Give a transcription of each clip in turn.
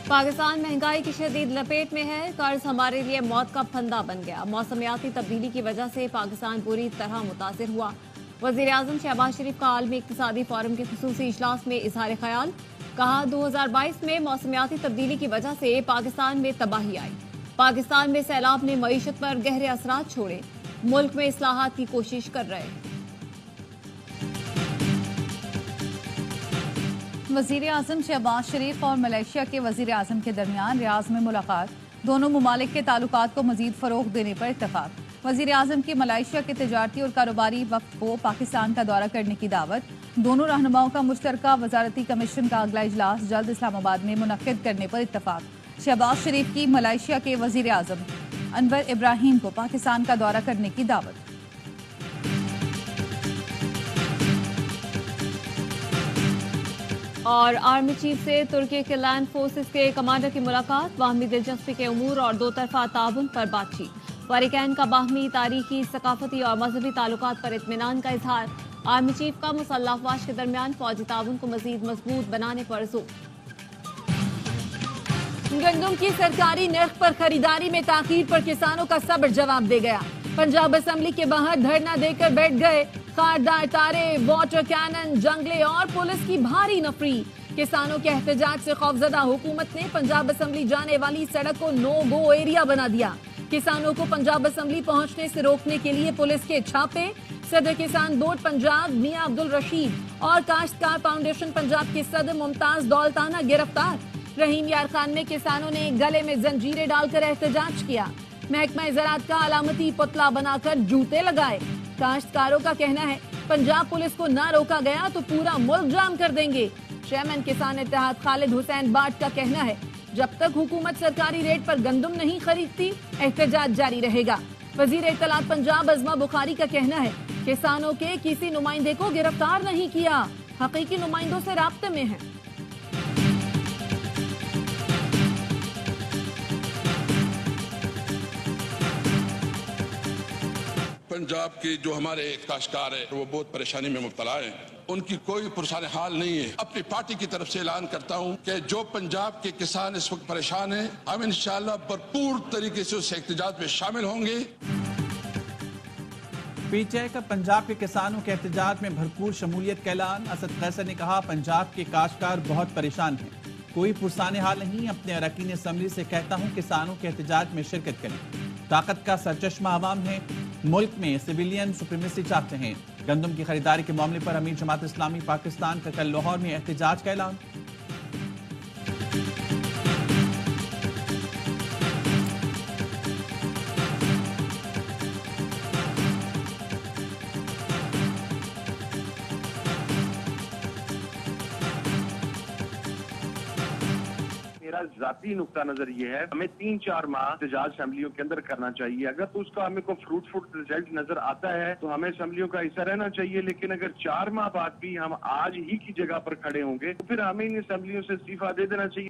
پاکستان مہنگائی کی شدید لپیٹ میں ہے، قرض ہمارے لیے موت کا پھندا بن گیا۔ موسمیاتی تبدیلی کی وجہ سے پاکستان پوری طرح متاثر ہوا۔ وزیر اعظم شہباز شریف کا عالمی اقتصادی فورم کے خصوصی اجلاس میں اظہار خیال، کہا 2022 میں موسمیاتی تبدیلی کی وجہ سے پاکستان میں تباہی آئی۔ پاکستان میں سیلاب نے معیشت پر گہرے اثرات چھوڑے، ملک میں اصلاحات کی کوشش کر رہے ہیں۔ وزیر اعظم شہباز شریف اور ملائیشیا کے وزیر اعظم کے درمیان ریاض میں ملاقات، دونوں ممالک کے تعلقات کو مزید فروغ دینے پر اتفاق۔ وزیر اعظم کی ملائیشیا کے تجارتی اور کاروباری وفد کو پاکستان کا دورہ کرنے کی دعوت، دونوں رہنماؤں کا مشترکہ وزارتی کمیشن کا اگلا اجلاس جلد اسلام آباد میں منعقد کرنے پر اتفاق۔ شہباز شریف کی ملائیشیا کے وزیر اعظم انور ابراہیم کو پاکستان کا دورہ کرنے کی دعوت۔ اور آرمی چیف سے ترکی کے لینڈ فورسز کے کمانڈر کی ملاقات، باہمی دلچسپی کے امور اور دو طرفہ تعاون پر بات چیت۔ فریقین کا باہمی تاریخی، ثقافتی اور مذہبی تعلقات پر اطمینان کا اظہار۔ آرمی چیف کا مسلح افواج کے درمیان فوجی تعاون کو مزید مضبوط بنانے پر زور۔ گندم کی سرکاری نرخ پر خریداری میں تاخیر پر کسانوں کا صبر جواب دے گیا۔ پنجاب اسمبلی کے باہر دھرنا دے کر بیٹھ گئے۔ خاردار تارے، واٹر کینن، جنگلے اور پولیس کی بھاری نفری۔ کسانوں کے احتجاج سے خوفزدہ حکومت نے پنجاب اسمبلی جانے والی سڑک کو نو گو ایریا بنا دیا۔ کسانوں کو پنجاب اسمبلی پہنچنے سے روکنے کے لیے پولیس کے چھاپے۔ صدر کسان بورڈ پنجاب میاں عبدالرشید اور کاشتکار فاؤنڈیشن پنجاب کے صدر ممتاز دولتانہ گرفتار۔ رحیم یار خان میں کسانوں نے گلے میں زنجیریں ڈال کر احتجاج کیا۔ محکمہ زراعت کا علامتی پتلا بنا کر جوتے لگائے۔ کاشتکاروں کا کہنا ہے پنجاب پولیس کو نہ روکا گیا تو پورا ملک جام کر دیں گے۔ چیئرمین کسان اتحاد خالد حسین باٹ کا کہنا ہے جب تک حکومت سرکاری ریٹ پر گندم نہیں خریدتی احتجاج جاری رہے گا۔ وزیر اطلاعات پنجاب عظمہ بخاری کا کہنا ہے کسانوں کے کسی نمائندے کو گرفتار نہیں کیا، حقیقی نمائندوں سے رابطے میں ہیں۔ پنجاب کی جو ہمارے کاشتکار ہیں وہ بہت پریشانی میں مبتلا ہیں، ان کی کوئی پرسان حال نہیں ہے۔ اپنی پارٹی کی طرف سے اعلان کرتا ہوں کہ جو پنجاب کے کسان اس وقت پریشان ہیں، ہم انشاءاللہ بھرپور طریقے سے اس احتجاج میں شامل ہوں گے۔ پی ٹی آئی کا پنجاب کے کسانوں کے احتجاج میں بھرپور شمولیت کا اعلان۔ اسد قیصر نے کہا پنجاب کے کاشتکار بہت پریشان ہیں، کوئی پرسان حال نہیں۔ اپنے اراکین اسمبلی سے کہتا ہوں کسانوں کے احتجاج میں شرکت کریں۔ طاقت کا سرچشمہ عوام ہے، ملک میں سویلین سپریمیسی چاہتے ہیں۔ گندم کی خریداری کے معاملے پر امیر جماعت اسلامی پاکستان کا کل لاہور میں احتجاج کا اعلان۔ ذاتی نقطہ نظر یہ ہے ہمیں 3-4 ماہ احتجاج اسمبلیوں کے اندر کرنا چاہیے۔ اگر تو اس کا ہمیں کوئی فروٹفل رزلٹ نظر آتا ہے تو ہمیں اسمبلیوں کا حصہ رہنا چاہیے، لیکن اگر 4 ماہ بعد بھی ہم آج ہی کی جگہ پر کھڑے ہوں گے تو پھر ہمیں ان اسمبلیوں سے استعفیٰ دے دینا چاہیے۔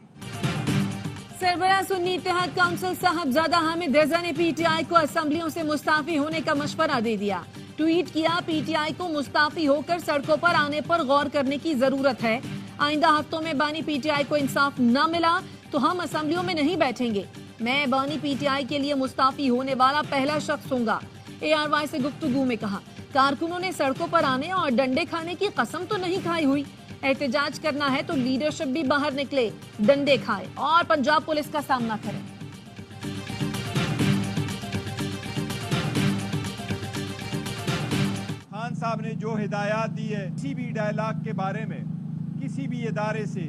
سربراہ سنی اتحاد کونسل صاحبزادہ حامد رضا نے پی ٹی آئی کو اسمبلیوں سے مستعفی ہونے کا مشورہ دے دیا۔ ٹویٹ کیا پی ٹی آئی کو مستعفی ہو کر سڑکوں پر آنے پر غور کرنے کی ضرورت ہے۔ آئندہ ہفتوں میں بانی پی ٹی آئی کو انصاف نہ ملا تو ہم اسمبلیوں میں نہیں بیٹھیں گے۔ میں بانی پی ٹی آئی کے لیے مستعفی ہونے والا پہلا شخص ہوں گا، اے آر وائی سے گفتگو میں کہا۔ کارکنوں نے سڑکوں پر آنے اور ڈنڈے کھانے کی قسم تو نہیں کھائی ہوئی۔ احتجاج کرنا ہے تو لیڈرشپ بھی باہر نکلے، ڈنڈے کھائے اور پنجاب پولیس کا سامنا کرے۔ خان صاحب نے جو ہدایات دی ہے، کسی بھی ڈائلاگ کے بارے میں کسی بھی ادارے سے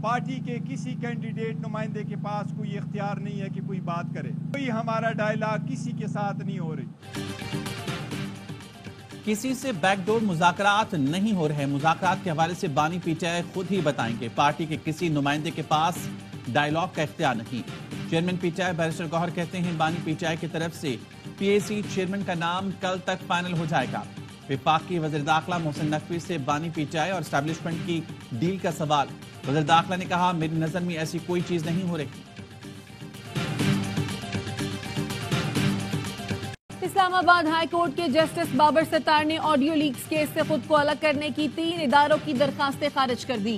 پارٹی کے کسی کینڈیڈیٹ نمائندے کے پاس کوئی اختیار نہیں ہے کہ کوئی بات کرے۔ کوئی ہمارا ڈائلاگ کسی کے ساتھ نہیں ہو رہی۔ کسی سے بیک ڈور مذاکرات نہیں ہو رہے۔ مذاکرات کے حوالے سے بانی پی ٹی آئی خود ہی بتائیں گے، پارٹی کے کسی نمائندے کے پاس ڈائلاگ کا اختیار نہیں۔ Chairman P T I barrister Gohar کہتے ہیں بانی پی ٹی آئی کی طرف سے پی اے سی چیئرمین کا نام کل تک فائنل ہو جائے گا۔ وفاقی وزیر داخلہ محسن نقوی سے بانی پی ٹی آئی اور اسٹیبلشمنٹ کی ڈیل کا سوال۔ وزیر داخلہ نے کہا میری نظر میں ایسی کوئی چیز نہیں ہو رہی۔ اسلام آباد ہائی کورٹ کے جسٹس بابر ستار نے آڈیو لیکس کیس سے خود کو الگ کرنے کی 3 اداروں کی درخواستیں خارج کر دی۔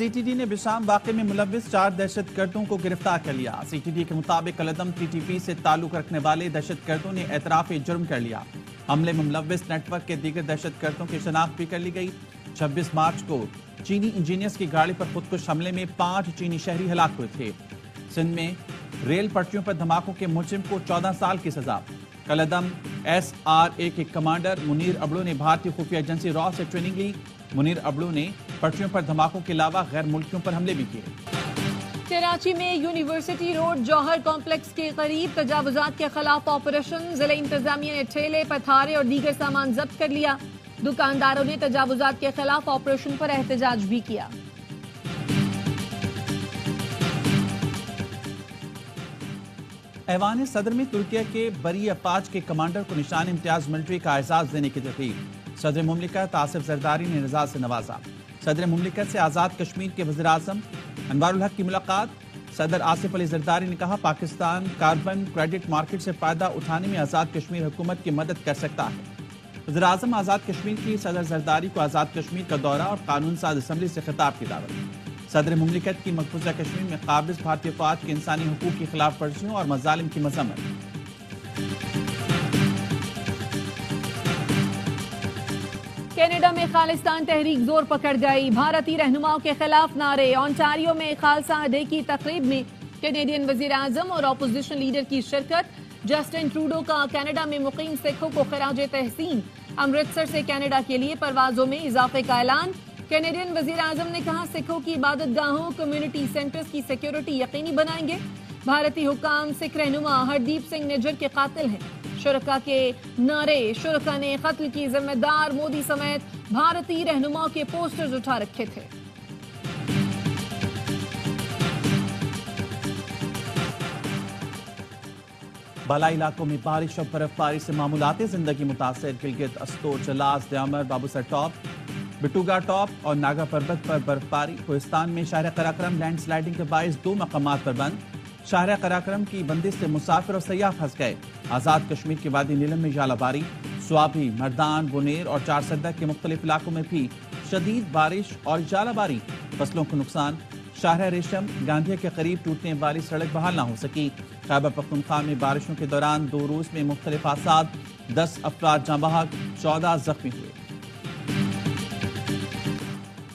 سی ٹی ڈی نے بشام واقعے میں ملوث 4 دہشت گردوں کو گرفتار کر لیا۔ سی ٹی ڈی کے مطابق کلعدم ٹی ٹی پی سے تعلق رکھنے والے دہشت گردوں نے اعتراف جرم کر لیا۔ حملے میں ملوث نیٹ ورک کے دیگر دہشت گردوں کی شناخت بھی کر لی گئی۔ 26 مارچ کو چینی انجینئرز کی گاڑی پر خودکش حملے میں 5 چینی شہری ہلاک ہوئے تھے۔ سندھ میں ریل پٹریوں پر دھماکوں کے ملزم کو 14 سال کی سزا۔ کلعدم ایس آر اے کے کمانڈر منیر ابڑو نے بھارتی خفیہ ایجنسی را سے ٹریننگ لی۔ منیر ابڑو نے پٹریوں پر دھماکوں کے علاوہ غیر ملکیوں پر حملے بھی کیے۔ کراچی میں یونیورسٹی روڈ جوہر کمپلیکس کے قریب تجاوزات کے خلاف آپریشن، ضلع انتظامیہ نے ٹھیلے، پتھارے اور دیگر سامان ضبط کر لیا۔ دکانداروں نے تجاوزات کے خلاف آپریشن پر احتجاج بھی کیا۔ ایوان صدر میں ترکیہ کے بری افواج کے کمانڈر کو نشان امتیاز ملٹری کا اعزاز دینے کی تقریب۔ صدر مملکت آصف زرداری نے رضا سے نوازا۔ صدر مملکت سے آزاد کشمیر کے وزیر اعظم انوار الحق کی ملاقات۔ صدر آصف علی زرداری نے کہا پاکستان کاربن کریڈٹ مارکیٹ سے فائدہ اٹھانے میں آزاد کشمیر حکومت کی مدد کر سکتا ہے۔ وزیر اعظم آزاد کشمیر کی صدر زرداری کو آزاد کشمیر کا دورہ اور قانون ساز اسمبلی سے خطاب کی دعوت۔ صدر مملکت کی مقبوضہ کشمیر میں قابض بھارتی فوج کے انسانی حقوق کی خلاف ورزیوں اور مظالم کی مذمت۔ کینیڈا میں خالصتان تحریک زور پکڑ گئی، بھارتی رہنماؤں کے خلاف نعرے۔ اونٹاریو میں خالصہ ڈے کی تقریب میں کینیڈین وزیر اعظم اور اپوزیشن لیڈر کی شرکت۔ جسٹن ٹروڈو کا کینیڈا میں مقیم سکھوں کو خراج تحسین۔ امرتسر سے کینیڈا کے لیے پروازوں میں اضافے کا اعلان۔ کینیڈین وزیر اعظم نے کہا سکھوں کی عبادت گاہوں، کمیونٹی سینٹرز کی سیکیورٹی یقینی بنائیں گے۔ بھارتی حکام سکھ رہنما ہردیپ سنگھ نجر کے قاتل ہیں۔ شرکا کے نعرے، شرکا نے قتل کی ذمہ دار مودی سمیت بھارتی رہنماؤں کے پوسٹرز اٹھا رکھے تھے۔ بالائی علاقوں میں بارش اور برف باری سے معمولات زندگی متاثر۔ گلگت، استور، جلاس، دیامر، بابوسر ٹاپ، بٹوگا ٹاپ اور ناگا پربت پر برف باری۔ کوہستان میں شاہراہ قراقرم لینڈ سلائیڈنگ کے باعث 2 مقامات پر بند۔ شاہراہ قراقرم کی بندش سے مسافر اور سیاح پھنس گئے۔ آزاد کشمیر کے وادی نیلم میں ژالہ باری۔ سوابی، مردان، بنیر اور چارسدہ کے مختلف علاقوں میں بھی شدید بارش اور ژالہ باری، فصلوں کو نقصان۔ شاہراہ ریشم، گاندھیا کے قریب ٹوٹنے والی سڑک بحال نہ ہو سکی۔ خیبر پختونخوا میں بارشوں کے دوران 2 روز میں مختلف حادثات، 10 افراد جاں بحق، 14 زخمی ہوئے۔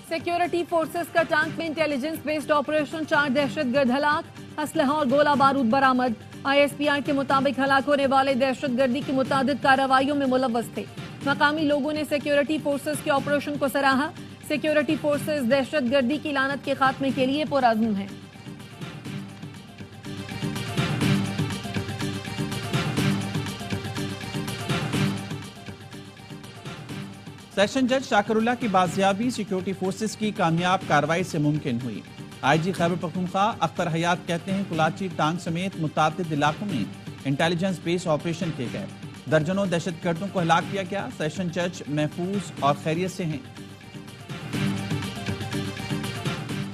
سیکیورٹی فورسز کا ٹانک میں انٹیلیجنس بیسڈ آپریشن، 4 دہشت گرد ہلاک، اسلحہ اور گولہ بارود برآمد۔ آئی ایس پی آر کے مطابق ہلاک ہونے والے دہشت گردی کی متعدد کارروائیوں میں ملوث تھے۔ مقامی لوگوں نے سیکیورٹی فورسز کے آپریشن کو سراہا۔ سیکیورٹی فورسز دہشت گردی کی لعنت کے خاتمے کے لیے پرعزم ہیں۔ سیشن جج شاکر اللہ کی بازیابی سیکیورٹی فورسز کی کامیاب کارروائی سے ممکن ہوئی۔ آئی جی خیبر پختونخوا اختر حیات کہتے ہیں کلاچی، ٹانگ سمیت متعدد علاقوں میں انٹیلیجنس بیس آپریشن کیے گئے، درجنوں دہشت گردوں کو ہلاک کیا گیا۔ سیشن جج محفوظ اور خیریت سے ہیں۔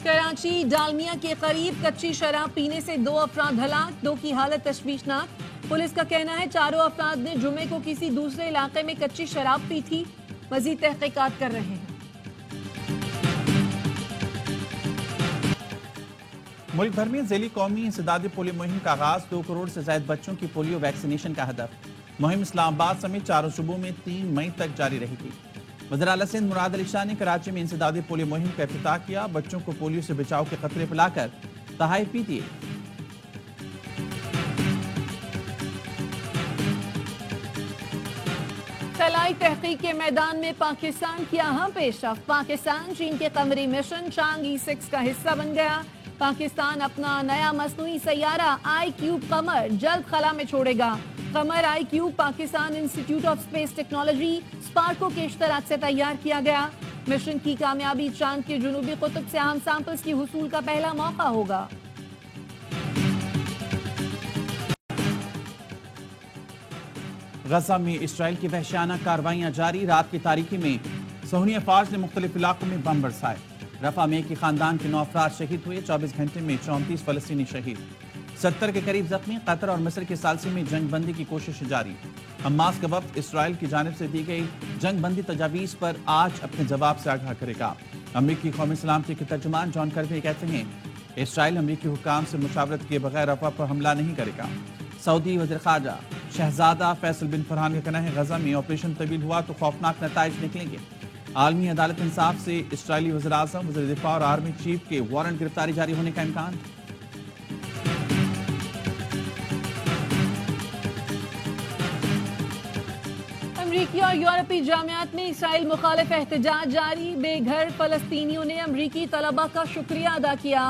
کراچی ڈالمیا کے قریب کچی شراب پینے سے 2 افراد ہلاک، 2 کی حالت تشویشناک۔ پولیس کا کہنا ہے چاروں افراد نے جمعے کو کسی دوسرے علاقے میں کچی شراب پی تھی۔ مزید تحقیقات کر رہے ہیں۔ ملک بھر میں ذیلی قومی انسدادی پولیو مہم کا آغاز، 2 کروڑ سے زائد بچوں کی پولیو ویکسینیشن کا ہدف۔ مہم اسلام آباد سمیت 4 صوبوں میں 3 مئی تک جاری رہے گی۔ وزیر اعلیٰ سندھ مراد علی شاہ نے کراچی میں انسدادی پولیو مہم کا افتتاح کیا، بچوں کو پولیو سے بچاؤ کے قطرے پلا کر تحائف بھی دیے۔ خلائی تحقیق کے میدان میں پاکستان کی اہم پیش رفت، پاکستان چین کے قمری مشن چانگ E6 کا حصہ بن گیا۔ پاکستان اپنا نیا مصنوعی سیارہ آئی کیوب قمر جلد خلا میں چھوڑے گا۔ Qamar I cube Pakistan institute of space technology SUPARCO کے اشتراک سے تیار کیا گیا۔ مشن کی کامیابی چاند کے جنوبی قطب سے اہم سیمپلز کی حصول کا پہلا موقع ہوگا۔ غزہ میں اسرائیل کی وحشیانہ کارروائیاں جاری، رات کی تاریکی میں صہیونی افواج نے مختلف علاقوں میں بم برسائے۔ رفح میں ایک ہی خاندان کے 9 افراد شہید ہوئے، 24 گھنٹے میں 34 فلسطینی شہید، 70 کے قریب زخمی۔ قطر اور مصر کے ثالثی میں جنگ بندی کی کوشش جاری۔ حماس کا وفد اسرائیل کی جانب سے دی گئی جنگ بندی تجاویز پر آج اپنے جواب سے آگاہ کرے گا۔ امریکی قومی سلامتی کے ترجمان جان کربی کہتے ہیں اسرائیل امریکی حکام سے مشاورت کیے بغیر رفح پر حملہ نہیں کرے گا۔ سعودی وزیر خارجہ شہزادہ فیصل بن فرحان کا کہنا ہے غزہ میں آپریشن طویل ہوا تو خوفناک نتائج نکلیں گے۔ عالمی عدالت انصاف سے اسرائیلی وزیر اعظم، وزیر دفاع اور آرمی چیف کے وارنٹ گرفتاری جاری ہونے کا امکان۔ امریکی اور یورپی جامعات میں اسرائیل مخالف احتجاج جاری۔ بے گھر فلسطینیوں نے امریکی طلباء کا شکریہ ادا کیا۔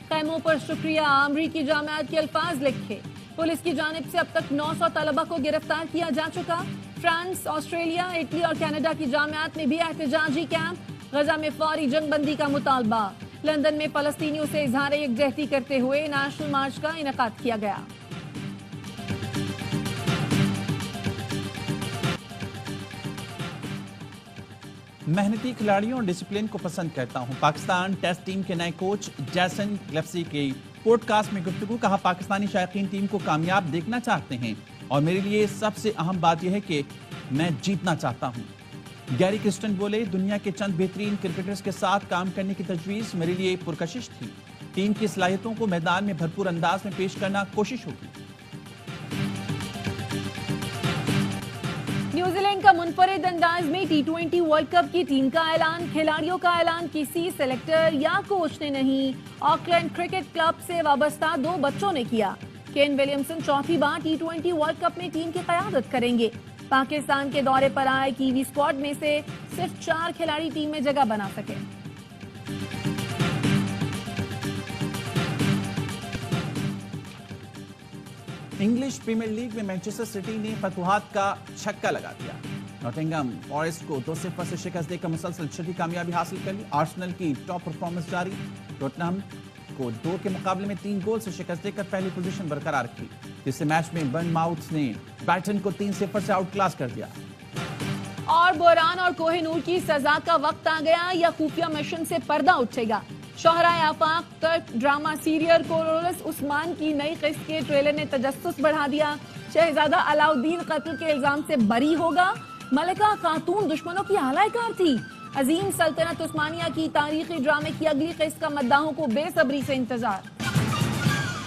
خیموں پر شکریہ امریکی جامعات کے الفاظ لکھے۔ پولیس کی جانب سے اب تک 900 طلباء کو گرفتار کیا جا چکا۔ فرانس، آسٹریلیا، اٹلی اور کینیڈا کی جامعات میں بھی احتجاجی کیمپ۔ غزہ میں فوری جنگ بندی کا مطالبہ۔ لندن میں فلسطینیوں سے اظہار یکجہتی کرتے ہوئے نیشنل مارچ کا انعقاد کیا گیا۔ محنتی کھلاڑیوں اور ڈسپلن کو پسند کرتا ہوں۔ پاکستان ٹیسٹ ٹیم کے نئے کوچ جیسن گلیفسی کی پوڈ کاسٹ میں گفتگو۔ کہا پاکستانی شائقین ٹیم کو کامیاب دیکھنا چاہتے ہیں اور میرے لیے سب سے اہم بات یہ ہے کہ میں جیتنا چاہتا ہوں۔ گیری کرسٹن بولے دنیا کے چند بہترین کرکٹرز کے ساتھ کام کرنے کی تجویز میرے لیے پرکشش تھی۔ ٹیم کی صلاحیتوں کو میدان میں بھرپور انداز میں پیش کرنا کوشش ہوگی۔ نیوزی لینڈ کا منفرد انداز میں T20 ورلڈ کپ کی ٹیم کا اعلان۔ کھلاڑیوں کا اعلان کسی سلیکٹر یا کوچ نے نہیں، آکلینڈ کرکٹ کلب سے وابستہ 2 بچوں نے کیا۔ کین ولیمسن چوتھی بار T20 ورلڈ کپ میں ٹیم کی قیادت کریں گے۔ پاکستان کے دورے پر آئے کیوی اسکواڈ میں سے صرف 4 کھلاڑی ٹیم میں جگہ بنا سکے۔ انگلش پریمیئر لیگ میں مانچسٹر سٹی نے فتوحات کا چھکا لگا دیا۔ نوٹنگہم فارسٹ کو 2-0 سے شکست دے کر مسلسل چھٹی کامیابی حاصل کر لی۔ آرسنل کی ٹاپ پرفارمنس جاری۔ ٹوٹنہم کو 2 کے مقابلے میں 3 گول سے شکست دے کر پہلی پوزیشن برقرار رکھی۔ تیسرے میچ میں برن ماؤتھ نے برائٹن کو 3-0 سے آؤٹ کلاس کر دیا۔ اور بحران اور کوہ نور کی سزا کا وقت آ گیا یا خفیہ مشن سے پردہ اٹھے گا؟ شہرائے آفاق ترک ڈرامہ سیریل کورولس عثمان کی نئی قسط کے ٹریلر نے تجسس بڑھا دیا۔ شہزادہ علاؤدین قتل کے الزام سے بری ہوگا؟ ملکہ خاتون دشمنوں کی اعلی کار تھی۔ عظیم سلطنت عثمانیہ کی تاریخی ڈرامے کی اگلی قسط کا مداحوں کو بے صبری سے انتظار۔